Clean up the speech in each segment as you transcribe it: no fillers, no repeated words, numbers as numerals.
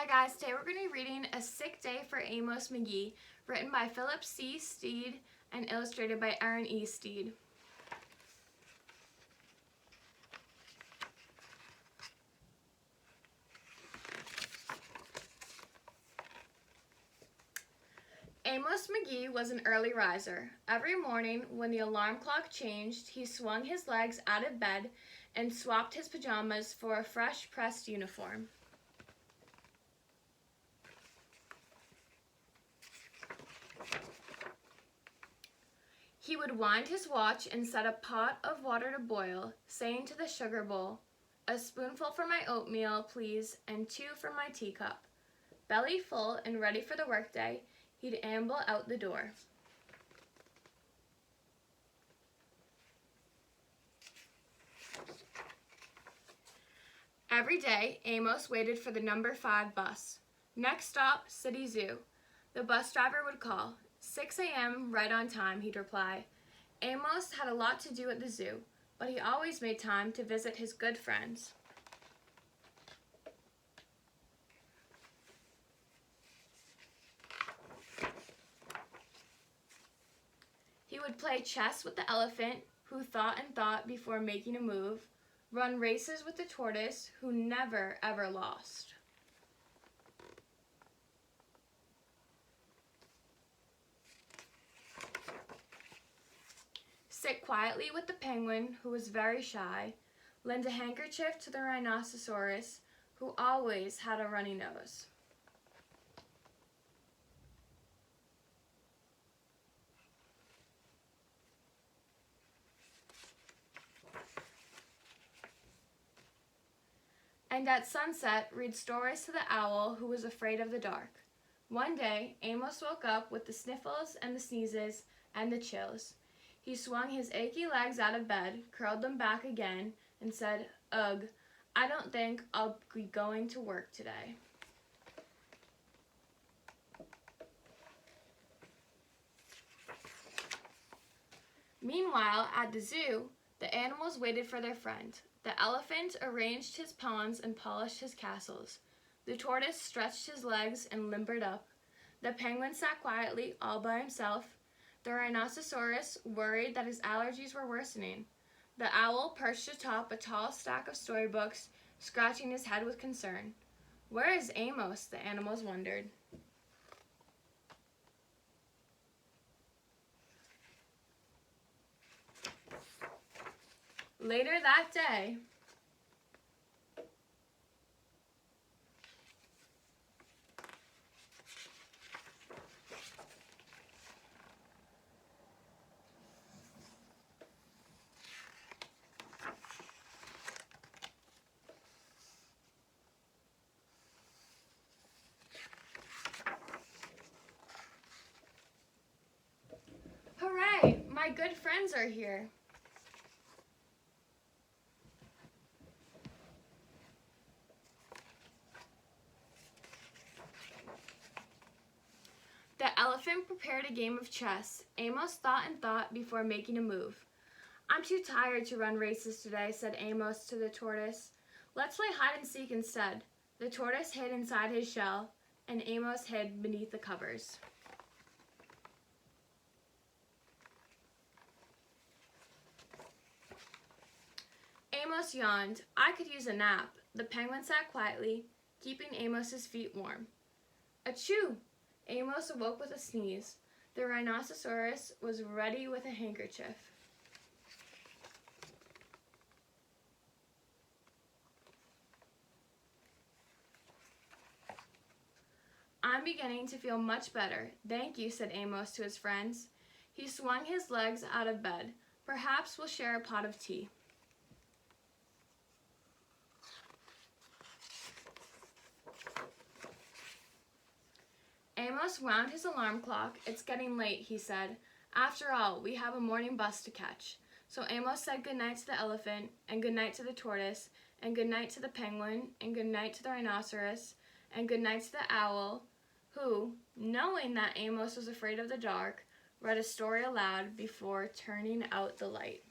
Hi guys, today we're going to be reading A Sick Day for Amos McGee, written by Philip C. Steed and illustrated by Aaron E. Steed. Amos McGee was an early riser. Every morning when the alarm clock changed, he swung his legs out of bed and swapped his pajamas for a fresh pressed uniform. He would wind his watch and set a pot of water to boil, saying to the sugar bowl, "A spoonful for my oatmeal, please, and 2 for my teacup." Belly full and ready for the workday, he'd amble out the door. Every day, Amos waited for the number 5 bus. "Next stop, City Zoo." The bus driver would call. 6 a.m. right on time, he'd reply. Amos had a lot to do at the zoo, but he always made time to visit his good friends. He would play chess with the elephant, who thought and thought before making a move, run races with the tortoise, who never ever lost. Sit quietly with the penguin, who was very shy, lend a handkerchief to the rhinoceros, who always had a runny nose. And at sunset, read stories to the owl, who was afraid of the dark. One day, Amos woke up with the sniffles and the sneezes and the chills. He swung his achy legs out of bed, curled them back again, and said, "Ugh, I don't think I'll be going to work today." Meanwhile, at the zoo, the animals waited for their friend. The elephant arranged his pawns and polished his castles. The tortoise stretched his legs and limbered up. The penguin sat quietly, all by himself. The rhinoceros worried that his allergies were worsening. The owl perched atop a tall stack of storybooks, scratching his head with concern. "Where is Amos?" the animals wondered. Later that day, "Hooray! My good friends are here." The elephant prepared a game of chess. Amos thought and thought before making a move. "I'm too tired to run races today," said Amos to the tortoise. "Let's play hide and seek instead." The tortoise hid inside his shell, and Amos hid beneath the covers. Amos yawned. "I could use a nap." The penguin sat quietly, keeping Amos's feet warm. Achoo! Amos awoke with a sneeze. The rhinoceros was ready with a handkerchief. "I'm beginning to feel much better. Thank you," said Amos to his friends. He swung his legs out of bed. "Perhaps we'll share a pot of tea." Amos wound his alarm clock. "It's getting late," he said. "After all, we have a morning bus to catch." So Amos said goodnight to the elephant, and goodnight to the tortoise, and goodnight to the penguin, and goodnight to the rhinoceros, and goodnight to the owl, who, knowing that Amos was afraid of the dark, read a story aloud before turning out the light.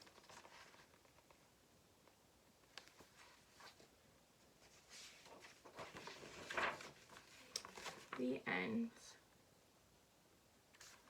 The end.